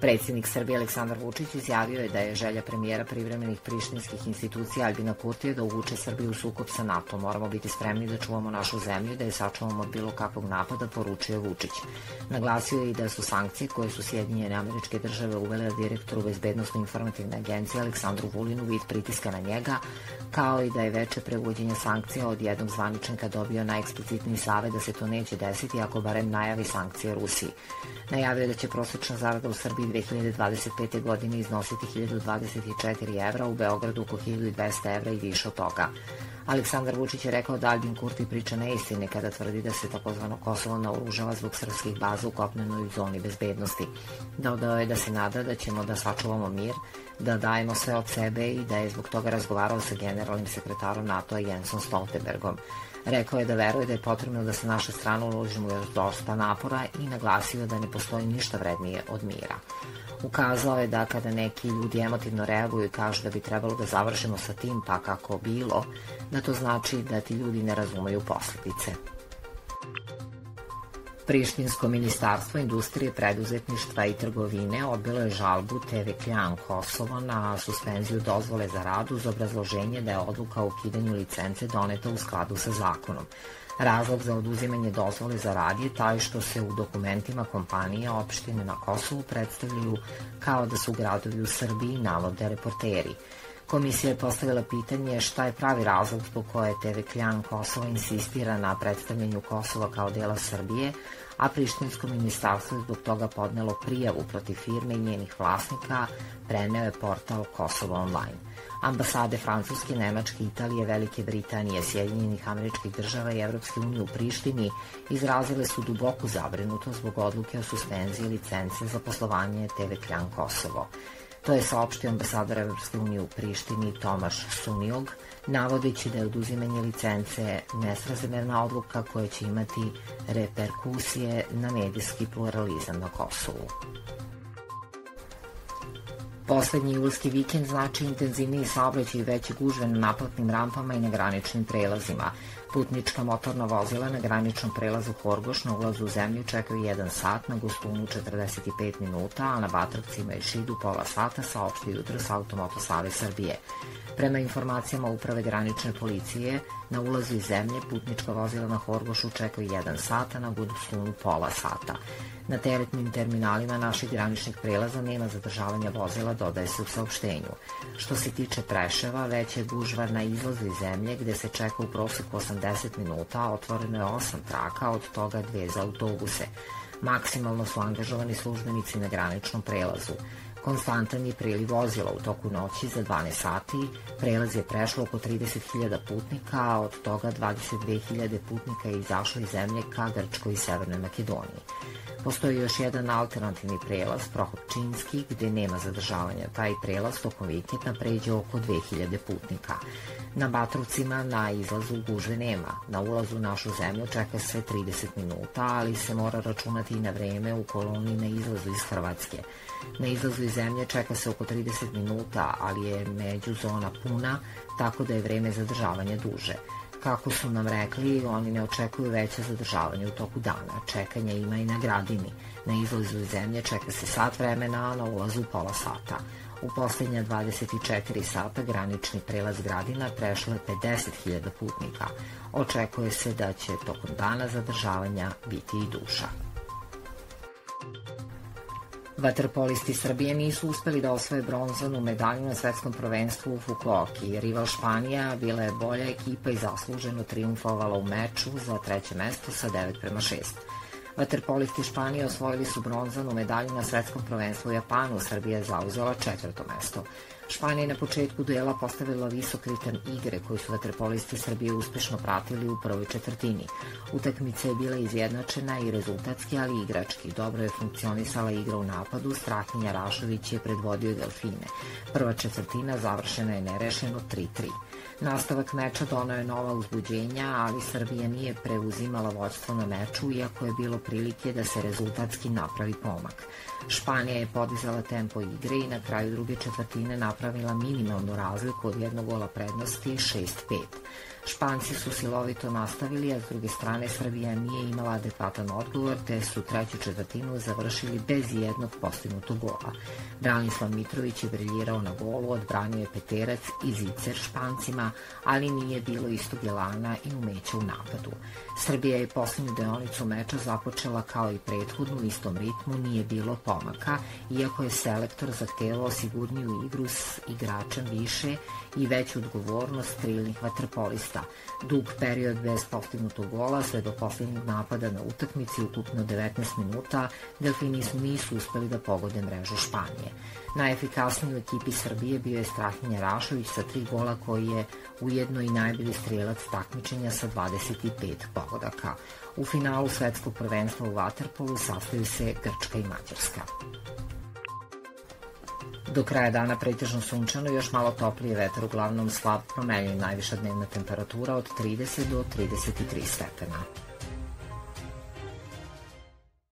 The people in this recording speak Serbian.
Predsjednik Srbije Aleksandar Vučić izjavio je da je želja premijera privremenih prištinskih institucija Aljbina Kurtija da uvuče Srbiju u sukob sa NATO. Moramo biti spremni da čuvamo našu zemlju i da je sačuvamo od bilo kakvog napada, poručio Vučić. Naglasio je i da su sankcije koje su Sjedinjene Američke Države uvele direktoru Bezbednosno-informativne agencije Aleksandru Vulinu vid pritiska na njega, kao i da je veče pre uvođenja sankcija od jednog zvaničnika dobio najeksplicitniji savet da se to neće desiti ako barem najavi sankcije Rusiji. Najavio je da će prosečna zarada u Srbiji 2025. godine iznositi 1024 evra, u Beogradu oko 1200 evra i više od toga. Aleksandar Vučić je rekao da Aljbin Kurti priča neistine kada tvrdi da se takozvano Kosovo naoružava zbog srpskih baza u kopnenoj zoni bezbednosti. Dodao je da se nada da ćemo da sačuvamo mir, da dajemo sve od sebe i da je zbog toga razgovarao sa generalnim sekretarom NATO-a Jensom Stoltenbergom. Rekao je da veruje da je potrebno da sa naše strane uložimo još dosta napora i naglasio da ne postoji ništa vrednije od mira. Ukazao je da kada neki ljudi emotivno reaguju i kažu da bi trebalo da završimo sa tim pa kako bilo, da to znači da ti ljudi ne razumeju posljedice. Prištinsko ministarstvo industrije, preduzetništva i trgovine odbilo je žalbu TV Kljan Kosovo na suspenziju dozvole za rad uz obrazloženje da je odluka o ukidanju licence doneta u skladu sa zakonom. Razlog za oduzimanje dozvole za rad je taj što se u dokumentima kompanije opštine na Kosovu predstavljaju kao da su gradovi u Srbiji, navode reporteri. Komisija je postavila pitanje šta je pravi razlog zbog koje TV Kljan Kosovo insistira na predstavljanju Kosova kao dela Srbije, a Prištinsko ministarstvo je zbog toga podnelo prijavu protiv firme i njenih vlasnika, preneo je portal Kosovo Online. Ambasade Francuske, Nemačke, Italije, Velike Britanije, Sjedinjenih Američkih Država i Evropske unije u Prištini izrazile su duboku zabrinutost zbog odluke o suspenziji licence za poslovanje TV Kljan Kosovo. To je saopštio ambasador Evropske unije u Prištini Tomaš Suniog, navodeći da je oduzimanje licence nesrazmerna odluka koja će imati reperkusije na medijski pluralizam na Kosovu. Poslednji julski vikend znači intenzivniji saobraćaj i veće gužve na naplatnim rampama i na graničnim prelazima. Putnička motorna vozila na graničnom prelazu Horgoš na ulazu u zemlju čekaju 1 sat, na Gostunu 45 minuta, a na Batrovcima i Šidu pola sata, saopštio jutros Automoto Savez Srbije. Prema informacijama Uprave granične policije, na ulazu iz zemlje putnička vozila na Horgošu čekaju 1 sat, a na Gostunu pola sata. Na teretnim terminalima naših graničnih prelaza nema zadržavanja vozila, dodaje se u saopštenju. Što se tiče Preševa, već je gužva na izlazu iz zemlje, gde se čeka u proseku 80 minuta, a otvoreno je 8 traka, od toga 2 za autobuse. Maksimalno su angažovani službenici na graničnom prelazu. Konstantan je priliv vozila u toku noći za 12 sati, prelaz je prešlo oko 30.000 putnika, a od toga 22.000 putnika je izašlo iz zemlje ka Grčkoj i Severnoj Makedoniji. Postoji još jedan alternativni prelaz, Prohod Pčinjski, gde nema zadržavanja. Taj prelaz tokom vikenda pređe oko 2000 putnika. Na Batrovcima na izlazu gužve nema. Na ulazu u našu zemlju čeka se 30 minuta, ali se mora računati i na vreme u koloni na izlazu iz Hrvatske. Na izlazu iz zemlje čeka se oko 30 minuta, ali je međuzona puna, tako da je vreme zadržavanja duže. Kako su nam rekli, oni ne očekuju veće zadržavanje u toku dana. Čekanja ima i na Gradini. Na izlazu iz zemlje čeka se sat vremena, a na ulazu pola sata. U poslednja 24 sata granični prelaz Gradina prešlo je 50.000 putnika. Očekuje se da će tokom dana zadržavanja biti i duža. Vaterpolisti Srbije nisu uspeli da osvoje bronzanu medalju na svetskom prvenstvu u Fukuoki. Rival Španija bila je bolja ekipa i zasluženo trijumfovala u meču za 3. mesto sa 9:6. Vaterpolisti Španije osvojili su bronzanu medalju na svetskom prvenstvu u Japanu, Srbija je zauzela 4. mesto. Španija je na početku duela postavila visok ritam igre koji su vaterpolisti Srbije uspešno pratili u prvoj četvrtini. Utakmica je bila izjednačena i rezultatski, ali i igrački. Dobro je funkcionisala igra u napadu, Strahinja Rašović je predvodio Delfine. Prva četvrtina završena je nerešeno 3:3. Nastavak meča doneo je nova uzbuđenja, ali Srbija nije preuzimala vođstvo na meču, iako je bilo prilike da se rezultatski napravi pomak. Španija je podizala tempo igre i na kraju druge četvrtine napravila minimalnu razliku od 1 gola prednosti 6:5. Španci su silovito nastavili, a s druge strane Srbija nije imala adekvatan odgovor, te su treću četvrtinu završili bez jednog postignutog gola. Branislav Mitrović je briljirao na golu, odbranio je peterac i zicer Špancima, ali nije bilo istog elana i umeća u napadu. Srbija je posljednju deonicu meča započela kao i prethodnu, u istom ritmu, nije bilo pomaka, iako je selektor zahtevao sigurniju igru s igračem više i veću odgovornost krilnih vaterpolista. Dug period bez postignutog gola sve do posljednjeg napada na utakmici, ukupno 19 minuta, Delfini nisu uspeli da pogode mrežu Španije. Najefikasniji u ekipi Srbije bio je Strahinja Rašović sa 3 gola, koji je ujedno i najbolji strelac takmičenja sa 25 pogodaka. U finalu svetskog prvenstva u vaterpolu sastaju se Grčka i Mađarska. Do kraja dana pretežno sunčano, još malo toplije vetar, uglavnom slab, promenljiv, najviša dnevna temperatura od 30 do 33 stepena.